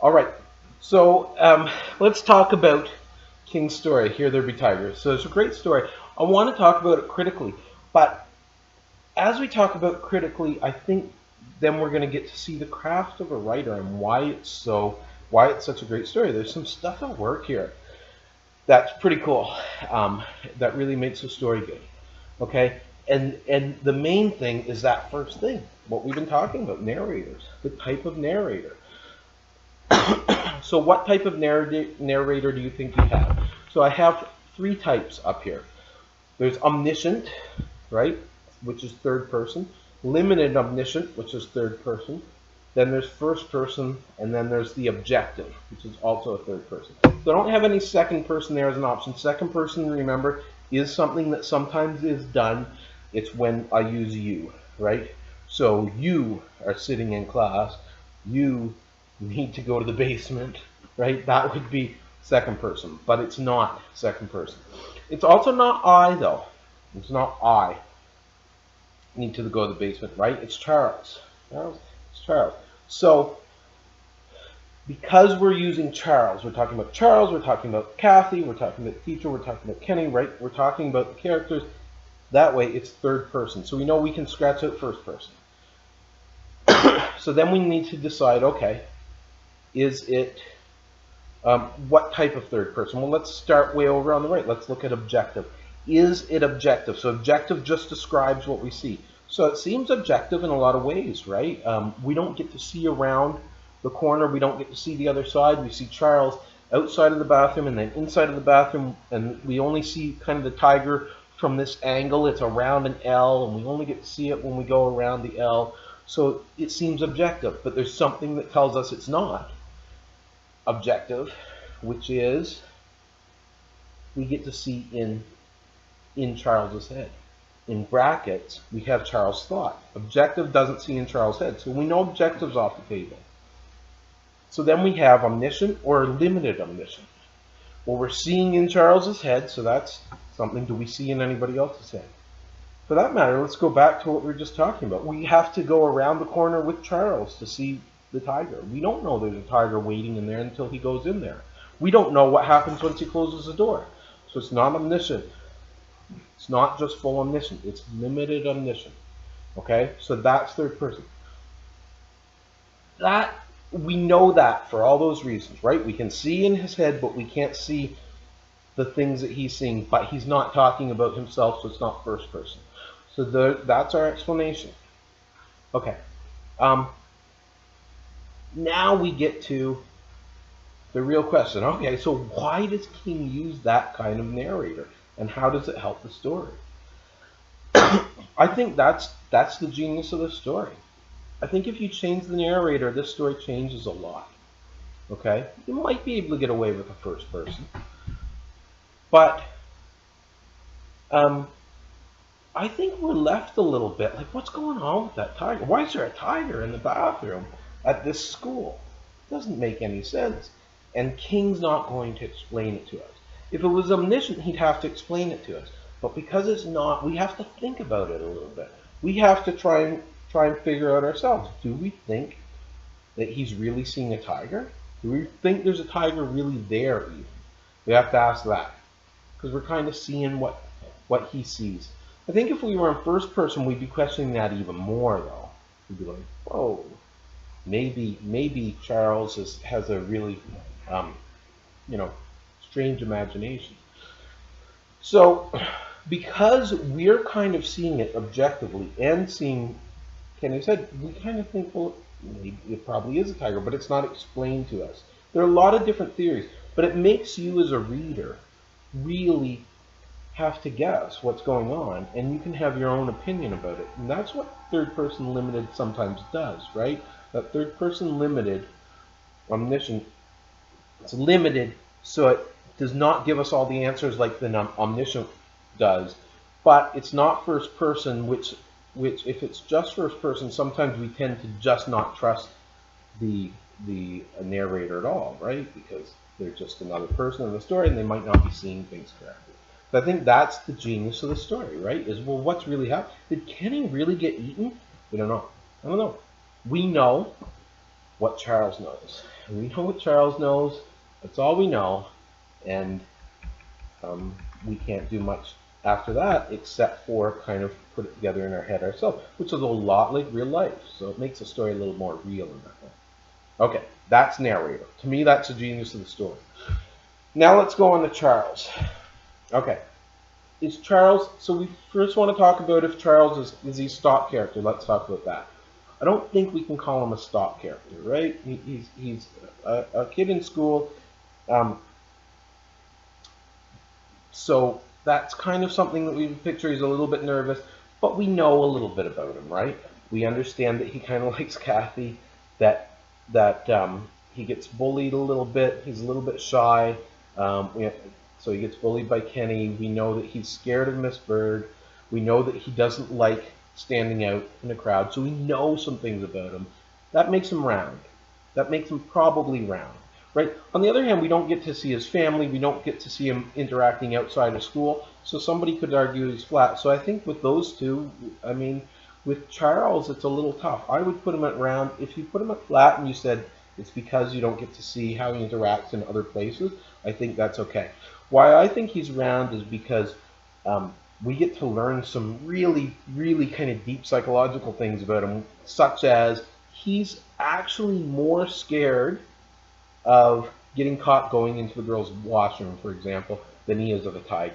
All right, so let's talk about King's story, Here There Be Tigers. So it's a great story. I want to talk about it critically, but as we talk about critically, I think then we're going to get to see the craft of a writer and why it's such a great story. There's some stuff at work here that's pretty cool. That really makes a story good. Okay, and the main thing is that first thing, what we've been talking about, narrators, the type of narrator. So what type of narrator do you think you have? So I have three types up here. There's omniscient, right, which is third person. Limited omniscient, which is third person. Then there's first person, and then there's the objective, which is also a third person. So I don't have any second person there as an option. Second person, remember, is something that sometimes is done. It's when I use you, right? So you are sitting in class. You need to go to the basement, right? That would be second person, but it's not second person. It's also not I, though. It's not I need to go to the basement, right? It's Charles. It's Charles. So because we're using Charles, we're talking about Charles, we're talking about Kathy, we're talking about the teacher, we're talking about Kenny, right? We're talking about the characters. That way it's third person. So we know we can scratch out first person. So then we need to decide, okay, is it, what type of third person? Well, let's start way over on the right. Let's look at objective. Is it objective? So objective just describes what we see. So it seems objective in a lot of ways, right? We don't get to see around the corner. We don't get to see the other side. We see Charles outside of the bathroom and then inside of the bathroom, and we only see kind of the tiger from this angle. It's around an L, and we only get to see it when we go around the L. So it seems objective, but there's something that tells us it's not objective, which is we get to see in Charles's head. In brackets, we have Charles' thought. Objective doesn't see in Charles' head, so we know objective's off the table. So then we have omniscient or limited omniscient. Well, we're seeing in Charles's head, so that's something. Do we see in anybody else's head? For that matter, let's go back to what we were just talking about. We have to go around the corner with Charles to see the tiger. We don't know there's a tiger waiting in there until he goes in there. We don't know what happens once he closes the door. So it's not omniscient. It's not just full omniscient. It's limited omniscient. Okay? So that's third person. That, we know that for all those reasons, right? We can see in his head, but we can't see the things that he's seeing. But he's not talking about himself, so it's not first person. So that's our explanation. Okay. Now we get to the real question. Okay, so why does King use that kind of narrator? And how does it help the story? I think that's the genius of the story. I think if you change the narrator, this story changes a lot. Okay? You might be able to get away with the first person. But I think we're left a little bit like, what's going on with that tiger? Why is there a tiger in the bathroom at this school? It doesn't make any sense. And King's not going to explain it to us. If it was omniscient, he'd have to explain it to us. But because it's not, we have to think about it a little bit. We have to try and figure out ourselves. Do we think that he's really seeing a tiger? Do we think there's a tiger really there even? We have to ask that. Because we're kind of seeing what he sees. I think if we were in first person, we'd be questioning that even more, though. We'd be like, whoa, maybe Charles has a really, strange imagination. So, because we're kind of seeing it objectively and seeing Kenny's head, we kind of think, well, maybe it probably is a tiger, but it's not explained to us. There are a lot of different theories, but it makes you as a reader really have to guess what's going on, and you can have your own opinion about it. And that's what third person limited sometimes does, right? That third person limited omniscient, it's limited, so it does not give us all the answers like the omniscient does, but it's not first person, which if it's just first person, sometimes we tend to just not trust the narrator at all, right? Because they're just another person in the story and they might not be seeing things correctly. So I think that's the genius of the story, right? Is, well, what's really happening? Did Kenny really get eaten? We don't know. I don't know. We know what Charles knows. we know what Charles knows. That's all we know, and we can't do much after that except for kind of put it together in our head ourselves, which is a lot like real life. So it makes the story a little more real in that way. Okay, that's narrator. To me, that's the genius of the story. Now let's go on to Charles. Okay, is Charles? So we first want to talk about if Charles is he stock character. Let's talk about that. I don't think we can call him a stock character, right? He's a kid in school. Um, So that's kind of something that we picture. He's a little bit nervous, but we know a little bit about him, right? We understand that he kind of likes Kathy, that he gets bullied a little bit. He's a little bit shy. So he gets bullied by Kenny. We know that he's scared of Miss Bird. We know that he doesn't like standing out in a crowd. So we know some things about him. That makes him round. That makes him probably round. Right? On the other hand, we don't get to see his family. We don't get to see him interacting outside of school. So somebody could argue he's flat. So I think with those two, I mean, with Charles, it's a little tough. I would put him at round. If you put him at flat and you said it's because you don't get to see how he interacts in other places, I think that's okay. Why I think he's round is because we get to learn some really, really kind of deep psychological things about him, such as he's actually more scared of getting caught going into the girls' washroom, for example, than he is of a tiger.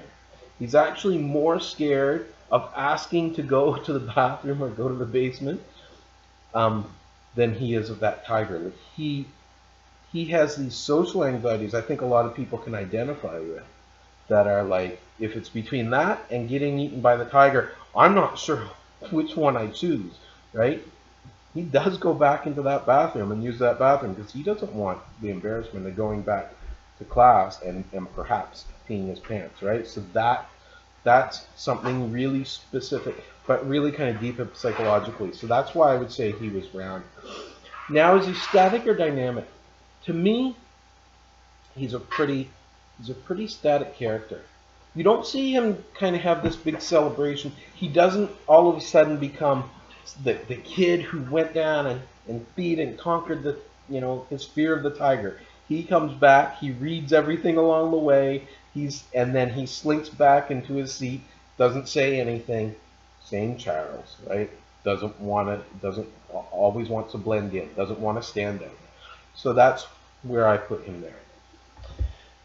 He's actually more scared of asking to go to the bathroom or go to the basement than he is of that tiger. Like he has these social anxieties I think a lot of people can identify with that are like, if it's between that and getting eaten by the tiger, I'm not sure which one I choose, right? He does go back into that bathroom and use that bathroom because he doesn't want the embarrassment of going back to class and perhaps peeing his pants, right? So that's something really specific, but really kind of deep psychologically. So that's why I would say he was round. Now, is he static or dynamic? To me, he's a pretty static character. You don't see him kind of have this big celebration. He doesn't all of a sudden become the kid who went down and beat and conquered his fear of the tiger. He comes back, he reads everything along the way, and then he slinks back into his seat, doesn't say anything. Same Charles, right? Doesn't always wants to blend in, doesn't want to stand out. So that's where I put him there.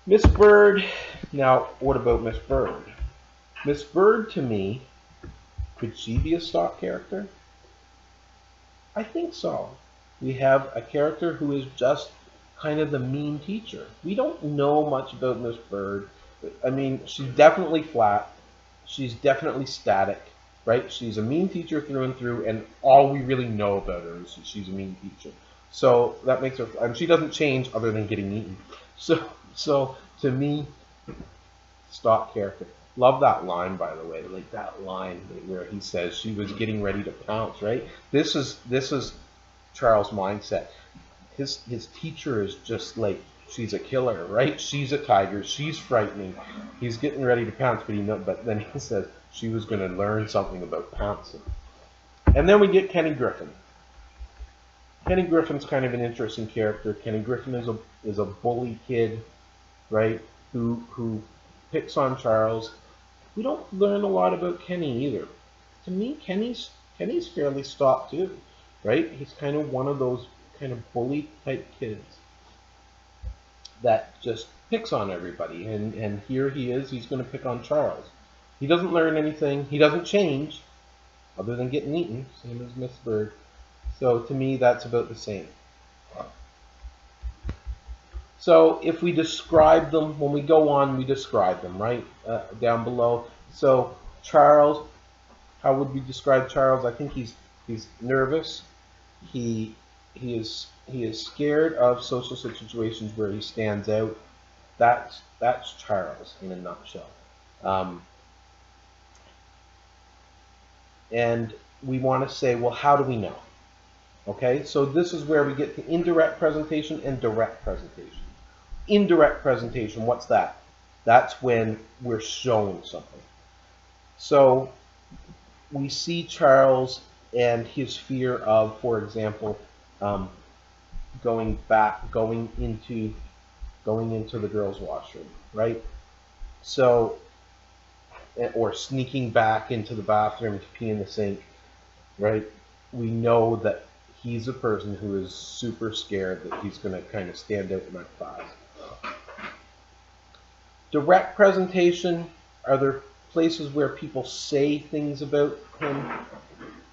Miss Bird. Now, what about Miss Bird? Miss Bird, to me, could she be a stock character? I think so. We have a character who is just kind of the mean teacher. We don't know much about Miss Bird. I mean, she's definitely flat. She's definitely static, right? She's a mean teacher through and through, and all we really know about her is she's a mean teacher. So that makes her, and she doesn't change other than getting eaten. So to me, stock character. Love that line, by the way. Like that line where he says she was getting ready to pounce. Right. This is Charles' mindset. His teacher is just like, she's a killer, right? She's a tiger. She's frightening. He's getting ready to pounce, but then he says she was going to learn something about pouncing. And then we get Kenny Griffin. Kenny Griffin's kind of an interesting character. Kenny Griffin is a bully kid, right? Who picks on Charles. We don't learn a lot about Kenny either. To me, Kenny's fairly stock too, right? He's kind of one of those kind of bully type kids that just picks on everybody. And here he is, he's going to pick on Charles. He doesn't learn anything. He doesn't change other than getting eaten, same as Miss Bird. So to me, that's about the same. So if we describe them, when we go on, we describe them, right? Down below. So Charles, how would we describe Charles? I think he's nervous. He is scared of social situations where he stands out. That's Charles in a nutshell. And we want to say, well, how do we know? Okay, so this is where we get to indirect presentation and direct presentation. Indirect presentation, what's that? That's when we're showing something. So we see Charles and his fear of, for example, going into the girls' washroom, right? So, or sneaking back into the bathroom to pee in the sink, right? We know that he's a person who is super scared that he's going to kind of stand out in that class. Direct presentation. Are there places where people say things about him,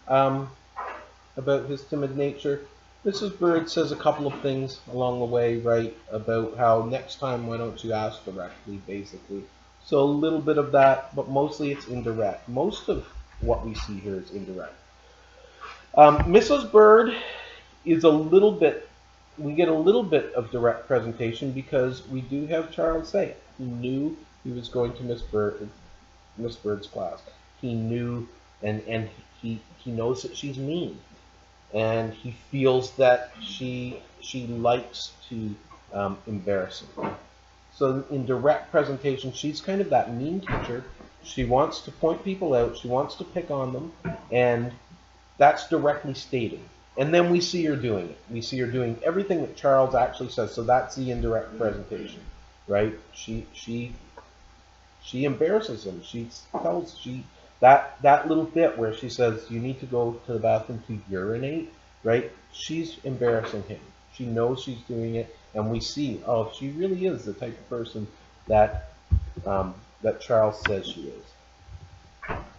about his timid nature? Mrs. Bird says a couple of things along the way, right, about how next time why don't you ask directly, basically. So a little bit of that, but mostly it's indirect. Most of what we see here is indirect. Mrs. Bird is a little bit, we get a little bit of direct presentation because we do have Charles say it. He knew he was going to Miss Bird's class. He knew, and he knows that she's mean, and he feels that she likes to embarrass him. So in direct presentation, she's kind of that mean teacher. She wants to point people out. She wants to pick on them, and that's directly stated. And then we see her doing it. We see her doing everything that Charles actually says. So that's the indirect presentation, right? She embarrasses him. She tells that little bit where she says you need to go to the bathroom to urinate, right? She's embarrassing him. She knows she's doing it, and we see, oh, she really is the type of person that that Charles says she is.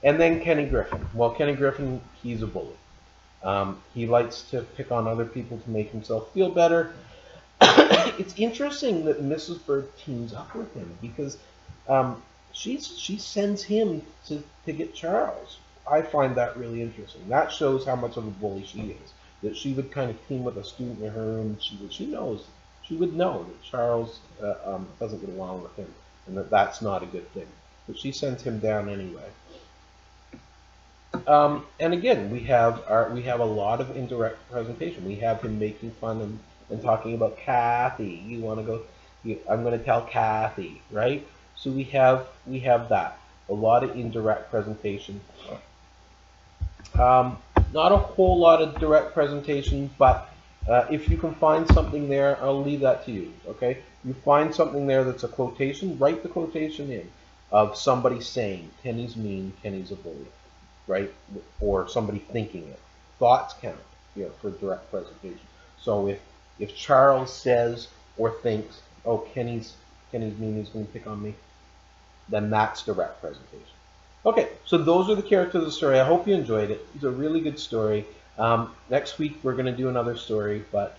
And then Kenny Griffin. Well, Kenny Griffin, he's a bully. He likes to pick on other people to make himself feel better. It's interesting that Mrs. Bird teams up with him because she sends him to get Charles. I find that really interesting. That shows how much of a bully she is. That she would kind of team with a student in her room. She would know that Charles doesn't get along with him, and that that's not a good thing. But she sends him down anyway. And again, we have a lot of indirect presentation. We have him making fun and talking about Kathy. You want to go? I'm going to tell Kathy, right? So we have that, a lot of indirect presentation. Not a whole lot of direct presentation, but if you can find something there, I'll leave that to you. Okay, you find something there that's a quotation, write the quotation in of somebody saying Kenny's mean, Kenny's a bully, right? Or somebody thinking it. Thoughts count, for direct presentation. So if Charles says or thinks, oh, Kenny's mean, he's going to pick on me, then that's direct presentation. Okay, so those are the characters of the story. I hope you enjoyed it. It's a really good story. Next week we're going to do another story, but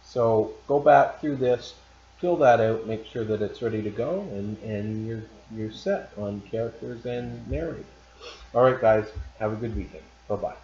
so go back through this, fill that out, make sure that it's ready to go, and you're set on characters and narrative. All right, guys, have a good weekend. Bye-bye.